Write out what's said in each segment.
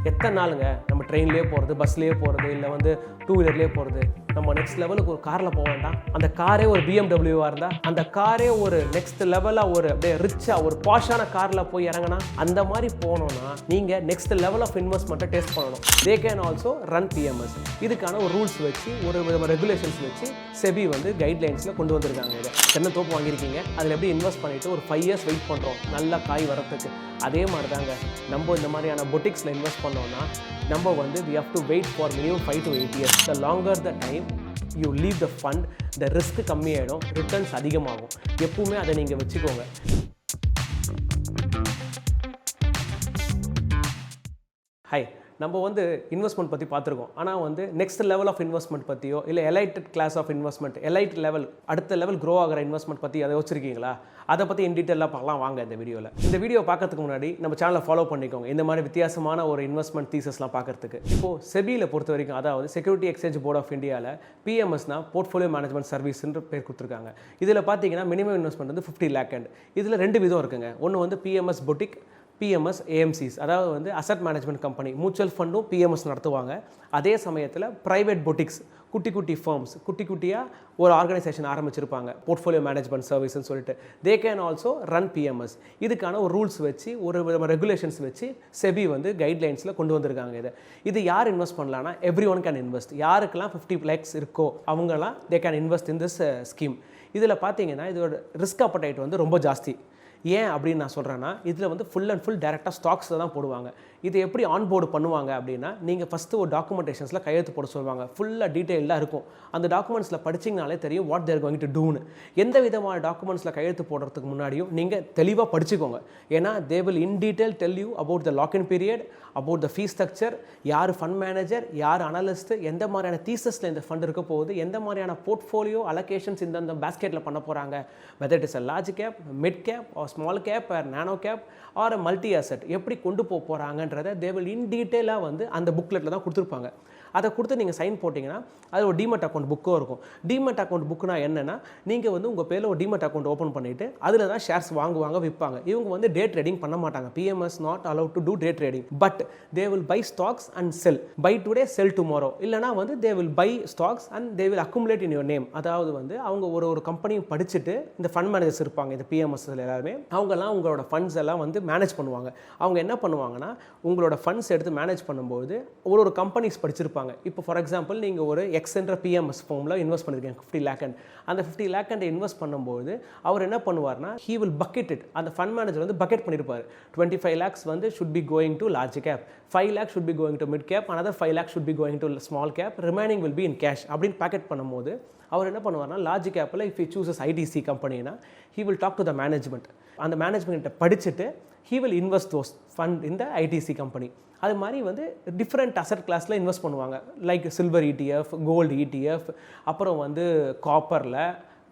எத்தனை நாளுங்க நம்ம ட்ரெயின்லேயே போகிறது, பஸ்லேயே போகிறது, இல்லை வந்து டூ வீலர்லேயே போகிறது. நம்ம நெக்ஸ்ட் லெவலுக்கு ஒரு காரில் போக வேண்டாம். அந்த காரே ஒரு பிஎம்டபிள்யூவாக இருந்தால், அந்த காரே ஒரு நெக்ஸ்ட் லெவலாக ஒரு அப்படியே ரிச்சாக ஒரு பாஷான காரில் போய் இறங்கினா, அந்த மாதிரி போனோன்னா நீங்கள் நெக்ஸ்ட் லெவல் ஆஃப் இன்வெஸ்ட்மெண்ட்டை டேஸ்ட் பண்ணணும். They can also run BMS. இதுக்கான ஒரு ரூல்ஸ் வச்சு, ஒரு விதமான ரெகுலேஷன்ஸ் வச்சு செபி வந்து கைட்லைன்ஸில் கொண்டு வந்திருக்காங்க. இதை தென்னை தோப்பு வாங்கியிருக்கீங்க, அதில் எப்படி இன்வெஸ்ட் பண்ணிவிட்டு ஒரு 5 years வெயிட் பண்ணுறோம் நல்லா காய் வரத்துக்கு. அதே மாதிரி தாங்க நம்ம இந்த மாதிரியான பொட்டிக்ஸில் இன்வெஸ்ட் பண்ணோன்னா நம்ம வந்து we have to wait for minimum 5 to 8 years. The longer the time you leave the fund, the risk கம்மியாயிடும், ரிட்டர்ன்ஸ் அதிகமாகும். எப்பவுமே அதை நீங்கள் வச்சுக்கோங்க. ஹாய், நம்ம வந்து இன்வெஸ்ட்மெண்ட் பற்றி பார்த்துருக்கோம். ஆனால் வந்து நெக்ஸ்ட் லெவல் ஆஃப் இன்வெஸ்ட்மெண்ட் பற்றியோ, இல்லை elated class of investment, elite level அடுத்த லெவல் க்ரோ ஆகிற இன்வெஸ்ட்மெண்ட் பற்றி அதை வச்சுருக்கீங்களா? அதை பற்றி இன் டீட்டெயிலாக பார்க்கலாம் வாங்க இந்த வீடியோவில். இந்த வீடியோ பார்க்கறதுக்கு முன்னாடி நம்ம சேனலை ஃபாலோ பண்ணிக்கோங்க, இந்த மாதிரி வித்தியாசமான ஒரு இன்வெஸ்ட்மெண்ட் தீசஸ்லாம் பார்க்கறதுக்கு. இப்போது செபியில் பொறுத்த வரைக்கும், அதாவது செக்யூரிட்டி எக்ஸ்சேஞ்ச் போர்ட் ஆஃப் இந்தியாவில் பிஎம்எஸ்னா போர்ட்ஃபோலியோ மேனேஜ்மெண்ட் சர்வீஸ்ன்ற பேர் கொடுத்துருக்காங்க. இதில் பார்த்தீங்கன்னா மினிமம் இன்வெஸ்ட்மெண்ட் வந்து 50 lakh. இதில் 2 விதம் இருக்குங்க. ஒன்று வந்து பிஎம்எஸ் பொட்டிக், பிஎம்எஸ் ஏஎம்சிஸ், அதாவது வந்து அசட் மேனேஜ்மெண்ட் கம்பெனி, மியூச்சுவல் ஃபண்டும் பிஎம்எஸ் நடத்துவாங்க. அதே சமயத்தில் ப்ரைவேட் பொட்டிக்ஸ், குட்டி குட்டி ஃபர்ம்ஸ், குட்டி குட்டியாக ஒரு ஆர்கனைசேஷன் ஆரம்பிச்சிருப்பாங்க, போர்ட்ஃபோலியோ மேனேஜ்மெண்ட் சர்வீஸ்ன்னு சொல்லிட்டு. They can also run BMS. இதுக்கான ஒரு ரூல்ஸ் வச்சு, ஒரு ரெகுலேஷன்ஸ் வச்சு செபி வந்து கைட்லைன்ஸில் கொண்டு வந்திருக்காங்க. இது யார் இன்வெஸ்ட் பண்ணலான்னா எவ்ரி ஒன் கேன் இன்வெஸ்ட். யாருக்கெல்லாம் 50 lakhs இருக்கோ அவங்கெல்லாம் they can invest in this scheme. இதில் பார்த்தீங்கன்னா இதோட ரிஸ்க் அப்படைட் வந்து ரொம்ப ஜாஸ்தி. ஏன் அப்படின்னு நான் சொல்கிறேன்னா, இதில் வந்து ஃபுல் அண்ட் ஃபுல் டேரெக்டாக ஸ்டாக்ஸில் தான் போடுவாங்க. இது எப்படி ஆன்போர்டு பண்ணுவாங்க அப்படின்னா, நீங்கள் ஃபஸ்ட்டு ஒரு டாக்குமெண்டேஷன்ஸில் கையெழுத்து போட சொல்லுவாங்க. ஃபுல்லாக டீட்டெயிலாக இருக்கும். அந்த டாக்குமெண்ட்ஸில் படிச்சிங்கனாலே தெரியும் வாட் தேர் கோயிங் டு டூன்னு. எந்த விதமான டாக்குமெண்ட்ஸில் கையெழுத்து போடுறதுக்கு முன்னாடியும் நீங்கள் தெளிவாக படிச்சுக்கோங்க. ஏன்னா they will in detail tell you about the login period, about the fees structure, யார் ஃபண்ட் மேனேஜர், யார் அனலிஸ்ட்டு, எந்த மாதிரியான தீசஸில் இந்த ஃபண்ட் இருக்க போகுது, எந்த மாதிரியான போர்ட்ஃபோலியோ அலோகேஷன்ஸ் இந்த பேஸ்கெட்டில் பண்ண போகிறாங்க, whether it is a large cap, mid cap, or small cap, or nano cap, or multi asset, எப்படி கொண்டு போகிறாங்கன்றதை தே வில் இன் டீட்டெயிலாக வந்து அந்த புக்லெட்டில் தான் கொடுத்துருப்பாங்க. அதை கொடுத்து நீங்கள் சைன் போட்டிங்கன்னா அது ஒரு டிமெட் அக்கௌண்ட் புக்கும் இருக்கும். டிமெட் அக்கௌண்ட் புக்குனா என்னென்னா, நீங்கள் வந்து உங்கள் பேரில் ஒரு டிமெட் அக்கௌண்ட் ஓப்பன் பண்ணிவிட்டு அதில் தான் ஷேர்ஸ் வாங்குவாங்க, விற்பாங்க. இவங்க வந்து டே ட்ரேடிங் பண்ண மாட்டாங்க. PMS not allowed to do day trading, but they will buy stocks and sell. Buy today sell tomorrow. இல்லைனா வந்து they will buy stocks and they will accumulate in your name. அதாவது வந்து அவங்க ஒரு கம்பெனியும் படிச்சுட்டு, இந்த ஃபண்ட் மேனேஜர்ஸ் இருப்பாங்க இந்த பிஎம்எஸ்ல எல்லாருமே, அவங்கெல்லாம் உங்களோட ஃபண்ட்ஸ் எல்லாம் வந்து மேனேஜ் பண்ணுவாங்க. அவங்க என்ன பண்ணுவாங்கன்னா, உங்களோட ஃபண்ட்ஸ் எடுத்து மேனேஜ் பண்ணும்போது ஒரு கம்பெனிஸ் படிச்சிருப்பாங்க. இப்போ ஃபார் எக்ஸாம்பிள் நீங்கள் ஒரு எக்ஸ்ன்ற பிஎம்எஸ் ஃபார்மில் இன்வெஸ்ட் பண்ணியிருக்கீங்க 50 lakh. அந்த 50 lakh இன்வெஸ்ட் பண்ணும்போது அவர் என்ன பண்ணுவார்னா, ஹீ வில் பக்கெட் இட். அந்த ஃபண்ட் மேனேஜர் வந்து பக்கெட் பண்ணியிருப்பார். 25 lakhs வந்து should be going to large cap, 5 lakhs should be going to mid cap, another 5 lakhs should be going to small cap, remaining will be in cash அப்படின்னு bucket பண்ணும்போது அவர் என்ன பண்ணுவார்னா, large கேப்பில் if he chooses ITC கம்பெனினா he will talk to the management. அந்த மேனேஜ்மெண்ட்டை படிச்சுட்டு he will invest those fund இந்த ஐடிசி கம்பெனி. அது மாதிரி வந்து டிஃப்ரெண்ட் அசட் கிளாஸில் இன்வெஸ்ட் பண்ணுவாங்க. Like silver ETF, gold ETF, அப்புறம் வந்து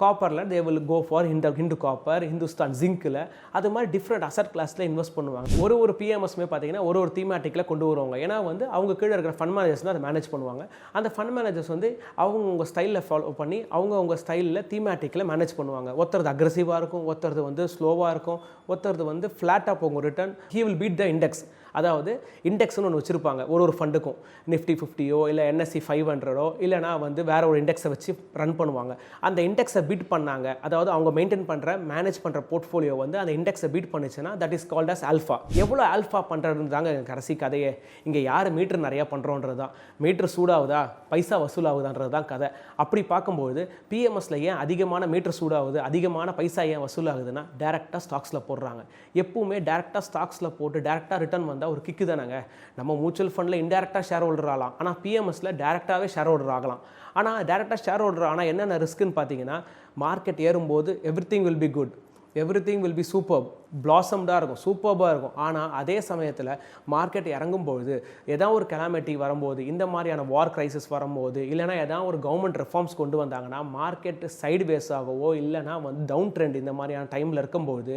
காப்பரில் they will go for Hindu copper, Hindustan ஜிங்க்கில், அது மாதிரி டிஃப்ரெண்ட் அசட் கிளாஸில் இன்வெஸ்ட் பண்ணுவாங்க. ஒரு பிஎம்எஸ்மே பார்த்தீங்கன்னா ஒரு தீமேட்டிக்கில் கொண்டு வருவாங்க. ஏன்னா வந்து அவங்க கீழே இருக்கிற ஃபண்ட் மேனேஜர்ஸ் தான் அதை மேனேஜ் பண்ணுவாங்க. அந்த ஃபண்ட் மேனேஜர்ஸ் வந்து அவங்க ஸ்டைலில் ஃபாலோ பண்ணி அவங்க ஸ்டைலில் தீமேட்டிக்கில் மேனேஜ் பண்ணுவாங்க. ஒருத்தரது அக்ரெசிவாக இருக்கும், ஒருத்தரது வந்து ஸ்லோவாக இருக்கும், ஒருத்தரது வந்து ஃப்ளாட்டாக போகும் return. He will beat the index. அதாவது இண்டெக்ஸ்னு ஒன்று வச்சுருப்பாங்க. ஒரு ஃபண்டுக்கும் நிஃப்டி 50யோ இல்லை NSE 500ஓ இல்லைனா வந்து வேறு ஒரு இண்டெக்ஸை வச்சு ரன் பண்ணுவாங்க. அந்த இண்டெக்ஸை பீட் பண்ணாங்க, அதாவது அவங்க மெயின்டைன் பண்ணுற மேனேஜ் பண்ணுற போர்ட்ஃபோலியோ வந்து அந்த இண்டெக்ஸை பீட் பண்ணிச்சுன்னா that is called as alpha. எவ்வளோ ஆல்ஃபா பண்ணுறதுன்னு தாங்க கடைசி கதையே. இங்கே யார் மீட்டர் நிறையா பண்ணுறோன்றது தான். மீட்டர் சூடாகுதா, பைசா வசூலாகுதான்றது தான் கதை. அப்படி பார்க்கும்போது பிஎம்எஸ்ல ஏன் அதிகமான மீட்டர் சூடாகுது, அதிகமான பைசா ஏன் வசூலாகுதுன்னா, டேரெக்டாக ஸ்டாக்ஸில் போடுறாங்க. எப்பவுமே டேரெக்டாக ஸ்டாக்ஸில் போட்டு டேரெக்டாக ரிட்டர்ன் வந்து ஒரு கிக்கு தானங்க. நம்ம மியூச்சுவல் ஃபண்டில் இன்டெரக்டாக ஷேர் ஹோல்டர் ஆகலாம், ஆனால் பிஎம்எஸ்ல டேரெக்டாகவே ஷேர் ஹோல்டர் ஆகலாம். ஆனால் டேரெக்டாக ஷேர் ஹோல்டர் ஆனால் என்னென்ன ரிஸ்க்குன்னு பார்த்தீங்கன்னா, மார்க்கெட் ஏறும்போது everything will be good, everything will be super, பிளாசம்டாக இருக்கும், சூப்பர்பாக இருக்கும். ஆனால் அதே சமயத்தில் மார்க்கெட் இறங்கும்போது, ஏதாவது ஒரு கெலாமிட்டி வரும்போது, இந்த மாதிரியான வார் கிரைசிஸ் வரும்போது, இல்லைனா ஏதாவது ஒரு கவர்மெண்ட் ரிஃபார்ம்ஸ் கொண்டு வந்தாங்கன்னா மார்க்கெட் சைடு வேஸ் ஆகவோ இல்லைனா வந்து டவுன் ட்ரெண்ட் இந்த மாதிரியான டைமில் இருக்கும்போது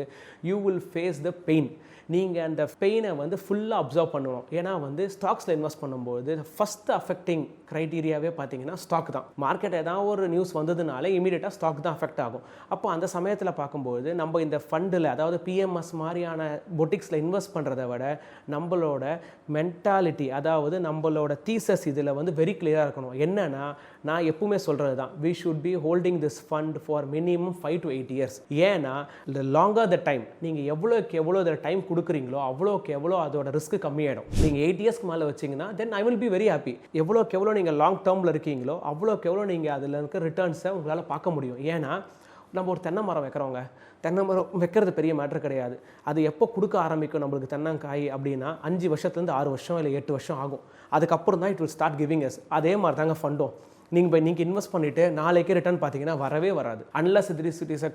you will face the pain. நீங்கள் அந்த பெயினை வந்து ஃபுல்லாக அப்சர்வ் பண்ணணும். ஏன்னா வந்து ஸ்டாக்ஸில் இன்வெஸ்ட் பண்ணும்போது ஃபஸ்ட்டு அஃபெக்டிங் க்ரைட்டீரியாவே பார்த்தீங்கன்னா ஸ்டாக் தான். மார்க்கெட் ஏதாவது ஒரு நியூஸ் வந்ததுனால இமீடியட்டாக ஸ்டாக் தான் அஃபெக்ட் ஆகும். அப்போ அந்த சமயத்தில் பார்க்கும்போது நம்ம இந்த ஃபண்டில், அதாவது பிஎம் பிஎம்எஸ் மாதிரியான பொட்டிக்ஸில் இன்வெஸ்ட் பண்ணுறத விட நம்மளோட மென்டாலிட்டி, அதாவது நம்மளோட தீசஸ் இதில் வந்து வெரி கிளியராக இருக்கணும். என்னன்னா, நான் எப்பவுமே சொல்கிறது தான், we should be holding this fund for minimum 5 to 8 years. ஏன்னா இந்த லாங்கர் த டைம், நீங்கள் எவ்வளோ டைம் கொடுக்குறீங்களோ அவ்வளோக்கு எவ்வளோ அதோட ரிஸ்க் கம்மியாயிடும். நீங்கள் 8 இயர்ஸ்க்கு மேலே வச்சிங்கன்னா then I will be very happy. எவ்வளோக்கு எவ்வளோ நீங்கள் லாங் டேர்மில் இருக்கீங்களோ அவ்வளோக்கு எவ்வளோ நீங்கள் அதில் இருக்க ரிட்டர்ன்ஸை உங்களால் பார்க்க முடியும். ஏன்னா நம்ம ஒரு தென்னை மரம் வைக்கிறோங்க, தென்னை மரம் வைக்கிறது பெரிய மேட்ரு கிடையாது. அது எப்போ கொடுக்க ஆரம்பிக்கும் நம்மளுக்கு தென்னங்காய் அப்படின்னா 5 வருஷத்துலேருந்து 6 வருஷம் இல்லை 8 வருஷம் ஆகும். அதுக்கப்புறம் தான் it will start giving us. அதே மாதிரி தாங்க ஃபண்டும். நீங்கள் இன்வெஸ்ட் பண்ணிவிட்டு நாளைக்கே ரிட்டர்ன் பார்த்தீங்கன்னா வரவே வராது. Unless it is a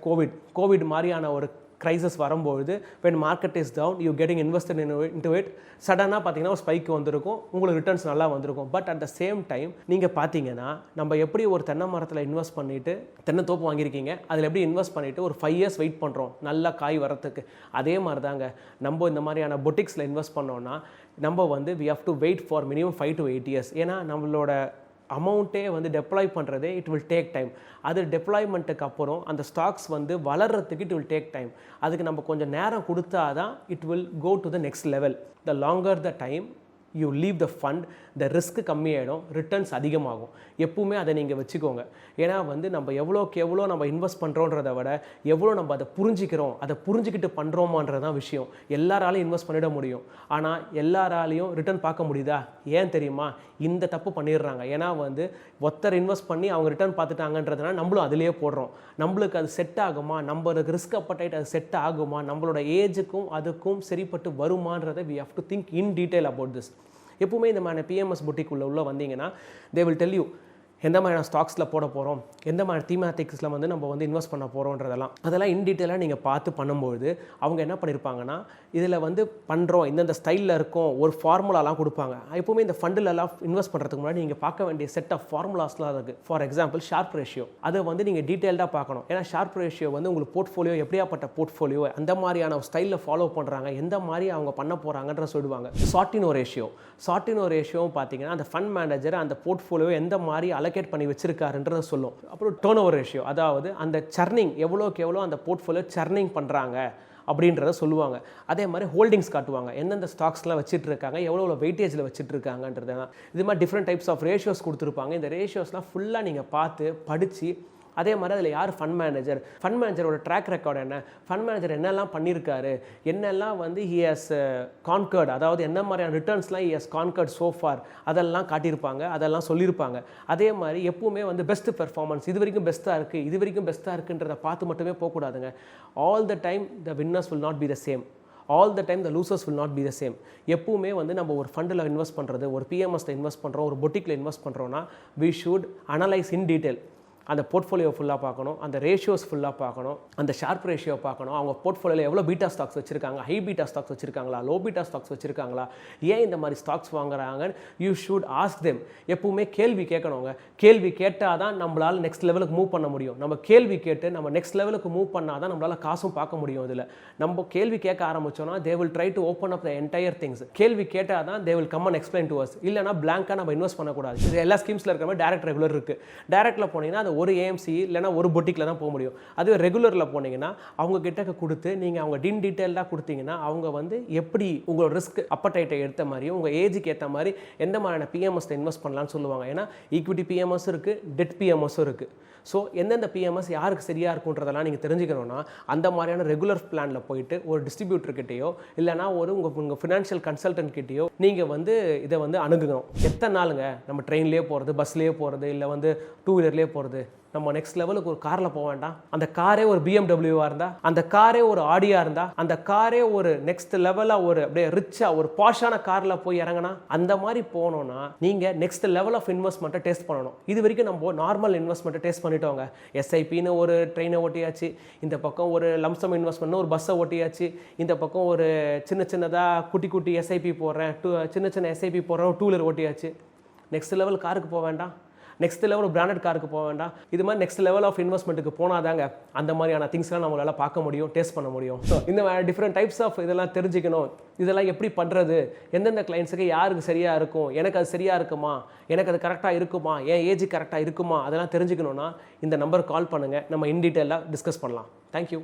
Covid மாதிரியான ஒரு கிரைசஸ் வரும்பொழுது when market is down you getting invested into it, சடனாக பார்த்தீங்கன்னா ஒரு ஸ்பைக் வந்திருக்கும், உங்களுக்கு ரிட்டர்ன்ஸ் நல்லா வந்திருக்கும். But at the same time நீங்கள் பார்த்தீங்கன்னா நம்ம எப்படி ஒரு தென்னை மரத்தில் இன்வெஸ்ட் பண்ணிவிட்டு தென்னை தோப்பு வாங்கியிருக்கீங்க, அதில் எப்படி இன்வெஸ்ட் பண்ணிவிட்டு ஒரு 5 years வெயிட் பண்ணுறோம் நல்லா காய் வரத்துக்கு. அதே மாதிரி தாங்க நம்ம இந்த மாதிரியான பொட்டிக்ஸில் இன்வெஸ்ட் பண்ணோன்னா நம்ம வந்து we have to wait for minimum 5 to 8 years. ஏன்னா நம்மளோட அமௌண்ட்டே வந்து டெப்ளாய் பண்ணுறதே இட் வில் டேக் டைம். அது டெப்ளாய்மெண்ட்டுக்கு அப்புறம் அந்த ஸ்டாக்ஸ் வந்து வளர்கிறதுக்கு இட் வில் டேக் டைம். அதுக்கு நம்ம கொஞ்சம் நேரம் கொடுத்தா தான் it will go to the next level. The longer the time you leave the fund, the risk கம்மியாயிடும், ரிட்டர்ன்ஸ் அதிகமாகும். எப்பவுமே அதை நீங்கள் வச்சுக்கோங்க. ஏன்னா வந்து நம்ம எவ்வளோக்கு எவ்வளோ நம்ம இன்வெஸ்ட் பண்ணுறோன்றதை விட எவ்வளோ நம்ம அதை புரிஞ்சிக்கிறோம், அதை புரிஞ்சுக்கிட்டு பண்ணுறோமான்றது தான் விஷயம். எல்லாராலையும் இன்வெஸ்ட் பண்ணிட முடியும், ஆனால் எல்லாராலையும் ரிட்டர்ன் பார்க்க முடியுதா? ஏன் தெரியுமா? இந்த தப்பு பண்ணிடுறாங்க. ஏன்னா வந்து ஒருத்தர் இன்வெஸ்ட் பண்ணி அவங்க ரிட்டர்ன் பார்த்துட்டாங்கன்றதுனால நம்மளும் அதிலேயே போடுறோம். நம்மளுக்கு அது செட் ஆகுமா, நம்மளுக்கு ரிஸ்க் அப்படைட் அது செட் ஆகுமா, நம்மளோட ஏஜுக்கும் அதுக்கும் சரிப்பட்டு வருமானதை we have to think in detail about this. எப்பவுமே இந்த மாதிரி பிஎம்எஸ் பொட்டிக் உள்ள வந்தீங்கன்னா they will tell you எந்த மாதிரியான ஸ்டாக்ஸில் போட போகிறோம், எந்த மாதிரி தீமேட்டிக்ஸில் வந்து நம்ம வந்து இன்வெஸ்ட் பண்ண போகிறோன்றதெல்லாம் அதெல்லாம் இன் டீட்டெயிலாக நீங்கள் பார்த்து பண்ணும்பொழுது அவங்க என்ன பண்ணியிருப்பாங்கன்னா, இதில் வந்து பண்ணுறோம் இந்தந்த ஸ்டைலில் இருக்கும் ஒரு ஃபார்முலாலாம் கொடுப்பாங்க. எப்போவுமே இந்த ஃபண்டிலெல்லாம் இன்வெஸ்ட் பண்ணுறதுக்கு முன்னாடி நீங்கள் பார்க்க வேண்டிய செட் ஆஃப் ஃபார்முலாஸ்லாம் இருக்குது. ஃபார் எக்ஸாம்பிள் ஷார்ப் ரேஷியோ, அதை வந்து நீங்கள் டீட்டெயில்டாக பார்க்கணும். ஏன்னா ஷார்ப் ரேஷியோ வந்து உங்களுக்கு போர்ட்ஃபோலியோ எப்படியாப்பட்ட போர்ட்ஃபோலியோ அந்த மாதிரியான ஸ்டைலில் ஃபாலோ பண்ணுறாங்க, எந்த மாதிரி அவங்க பண்ண போகிறாங்கன்ற சொல்லுவாங்க. சார்ட்டினோ ரேஷியோவும் பார்த்தீங்கன்னா அந்த ஃபண்ட் மேனேஜர் அந்த போர்ட்ஃபோலியோ எந்த மாதிரி அலோகேட் பண்ணி வச்சிருக்காருன்றதை சொல்லும். அப்புறம் டர்ன் ஓவர் ரேஷியோ, அதாவது அந்த சர்னிங் எவ்வளோக்கு எவ்வளோ அந்த போர்ட்ஃபோலியோ சர்னிங் பண்ணுறாங்க அப்படின்றத சொல்லுவாங்க. அதே மாதிரி ஹோல்டிங்ஸ் காட்டுவாங்க, எந்தெந்த ஸ்டாக்ஸ்லாம் வச்சுட்டு இருக்காங்க, எவ்வளோ வெயிட்டேஜில் வச்சுட்டு இருக்காங்கன்றது தான். இது மாதிரி டிஃப்ரெண்ட் டைப்ஸ் ஆஃப் ரேஷியோஸ் கொடுத்துருப்பாங்க. இந்த ரேஷியோஸ்லாம் ஃபுல்லாக நீங்கள் பார்த்து படித்து, அதே மாதிரி அதில் யார் ஃபண்ட் மேனேஜரோட ட்ராக் ரெக்கார்டு என்ன, ஃபண்ட் மேனேஜர் என்னெல்லாம் பண்ணியிருக்காரு, என்னெல்லாம் வந்து ஹி ஹஸ் கான்கர்ட், அதாவது என்ன மாதிரியான ரிட்டர்ன்ஸ்லாம் ஹி ஹஸ் கான்கர்ட் சோஃபார், அதெல்லாம் காட்டியிருப்பாங்க, அதெல்லாம் சொல்லியிருப்பாங்க. அதே மாதிரி எப்பவுமே வந்து பெஸ்ட் பெர்ஃபார்மன்ஸ், இது வரைக்கும் பெஸ்ட்டாக இருக்குன்றதை பார்த்து மட்டுமே போகக்கூடாதுங்க. All the time the winners will not be the same, all the time the losers will not be the same. எப்பவுமே வந்து நம்ம ஒரு ஃபண்டில் இன்வெஸ்ட் பண்ணுறது, ஒரு பிஎம்எஸ்ல இன்வெஸ்ட் பண்ணுறோம், ஒரு பொட்டிக்கில் இன்வெஸ்ட் பண்ணுறோன்னா we should analyse in detail. அந்த போர்ட்ஃபோலியோ ஃபுல்லாக பார்க்கணும், அந்த ரேஷியோஸ் ஃபுல்லாக பார்க்கணும், அந்த ஷார்ப் ரேஷியோ பார்க்கணும், அவங்க போர்ட்ஃபோலியோவில் எவ்வளோ பீட்டா ஸ்டாக்ஸ் வச்சிருக்காங்க, ஹை பீட்டா ஸ்டாக்ஸ் வச்சிருக்காங்களா, லோ பீட்டா ஸ்டாக்ஸ் வச்சிருக்காங்களா, ஏன் இந்த மாதிரி ஸ்டாக்ஸ் வாங்குறாங்கன்னு யூ ஷுட் ஆஸ்க் தெம். எப்பவுமே கேள்வி கேட்கணுங்க. கேள்வி கேட்டால் தான் நம்மளால் நெக்ஸ்ட் லெவலுக்கு மூவ் பண்ண முடியும். நம்ம கேள்வி கேட்டு நம்ம நெக்ஸ்ட் லெவலுக்கு மூவ் பண்ணால் தான் நம்மளால் காசும் பார்க்க முடியும். இதில் நம்ம கேள்வி கேட்க ஆரம்பிச்சோன்னா they will try to open up the entire things. கேள்வி கேட்டால் தான் they will come and explain to us. இல்லைனா பிளாங்காக நம்ம இன்வெஸ்ட் பண்ணக்கூடாது. இது எல்லா ஸ்கீம்ஸில் இருக்கிற மாதிரி டேரக்ட் ரெகுலர் இருக்குது. டேரக்டில் போனீங்கன்னா அது ஒரு ஏஎம்சி இல்லைனா ஒரு பொட்டிக்கில் தான் போக முடியும். அதுவே ரெகுலரில் போனீங்கன்னா அவங்க கிட்ட கொடுத்து நீங்கள் அவங்க டீட்டெயில்டாக கொடுத்தீங்கன்னா அவங்க வந்து எப்படி உங்களோட ரிஸ்க் அப்படைட்டை ஏற்ற மாதிரியும் உங்கள் ஏஜுக்கு ஏற்ற மாதிரி எந்த மாதிரியான பிஎம்எஸ்ல இன்வெஸ்ட் பண்ணலான்னு சொல்லுவாங்க. ஏன்னா ஈக்விட்டி பிஎம்எஸ் இருக்குது, டெட் பிஎம்எஸும் இருக்குது. ஸோ எந்தெந்த பிஎம்எஸ் யாருக்கு சரியாக இருக்குன்றதெல்லாம் நீங்கள் தெரிஞ்சுக்கணும்னா அந்த மாதிரியான ரெகுலர் பிளானில் போயிட்டு ஒரு டிஸ்ட்ரிபியூட்டர்கிட்டையோ இல்லைனா உங்கள் ஃபினான்ஷியல் கன்சல்டன்ட் கிட்டேயோ நீங்கள் வந்து இதை வந்து அணுகணும். எத்தனை நாளுங்க நம்ம ட்ரெயின்லேயே போகிறது, பஸ்லேயே போகிறது, இல்லை வந்து 2 வீலர்லேயே போகிறது. நம்ம நெக்ஸ்ட் லெவலுக்கு ஒரு காரில் போக வேண்டாம். அந்த காரே ஒரு பிஎம்டபிள்யூவாக இருந்தால், அந்த காரே ஒரு ஆடியாக இருந்தால், அந்த காரே ஒரு நெக்ஸ்ட் லெவலாக ஒரு அப்படியே ரிச்சாக ஒரு பாஷான காரில் போய் இறங்கினா அந்த மாதிரி போனோன்னா நீங்கள் நெக்ஸ்ட் லெவல் ஆஃப் இன்வெஸ்ட்மெண்ட்டை டேஸ்ட் பண்ணணும். இது வரைக்கும் நம்ம நார்மல் இன்வெஸ்ட்மெண்ட்டை டேஸ்ட் பண்ணிட்டோங்க. எஸ்ஐபின்னு ஒரு ட்ரெயினை ஓட்டியாச்சு, இந்த பக்கம் ஒரு லம்சம் இன்வெஸ்ட்மெண்ட்னு ஒரு பஸ்ஸை ஓட்டியாச்சு, இந்த பக்கம் ஒரு சின்னதாக குட்டி எஸ்ஐபி போடுறேன், சின்ன எஸ்ஐபி போடுறேன், ஒரு 2 வீலர் ஓட்டியாச்சு. நெக்ஸ்ட் லெவல் காருக்கு போக வேண்டாம், நெக்ஸ்ட் லெவல் பிராண்டட் காருக்கு போக வேண்டாம். இது மாதிரி நெக்ஸ்ட் லெவல் ஆஃப் இன்வெஸ்ட்மெண்ட்டுக்கு போனாதாங்க அந்த மாதிரியான திங்ஸ்லாம் நம்மளால் பார்க்க முடியும், டேஸ்ட் பண்ண முடியும். ஸோ இந்த டிஃப்ரெண்ட் டைப்ஸ் ஆஃப் இதெல்லாம் தெரிஞ்சுக்கணும். இதெல்லாம் எப்படி பண்ணுறது, எந்தெந்த கிளைண்ட்ஸுக்கு யாருக்கு சரியாக இருக்கும், எனக்கு அது சரியாக இருக்குமா, எனக்கு அது கரெக்டாக இருக்குமா, என் ஏஜ் கரெக்டாக இருக்குமா, அதெல்லாம் தெரிஞ்சுக்கணுன்னா இந்த நம்பருக்கு கால் பண்ணுங்கள். நம்ம இன் டீட்டெயிலாக டிஸ்கஸ் பண்ணலாம். தேங்க்யூ.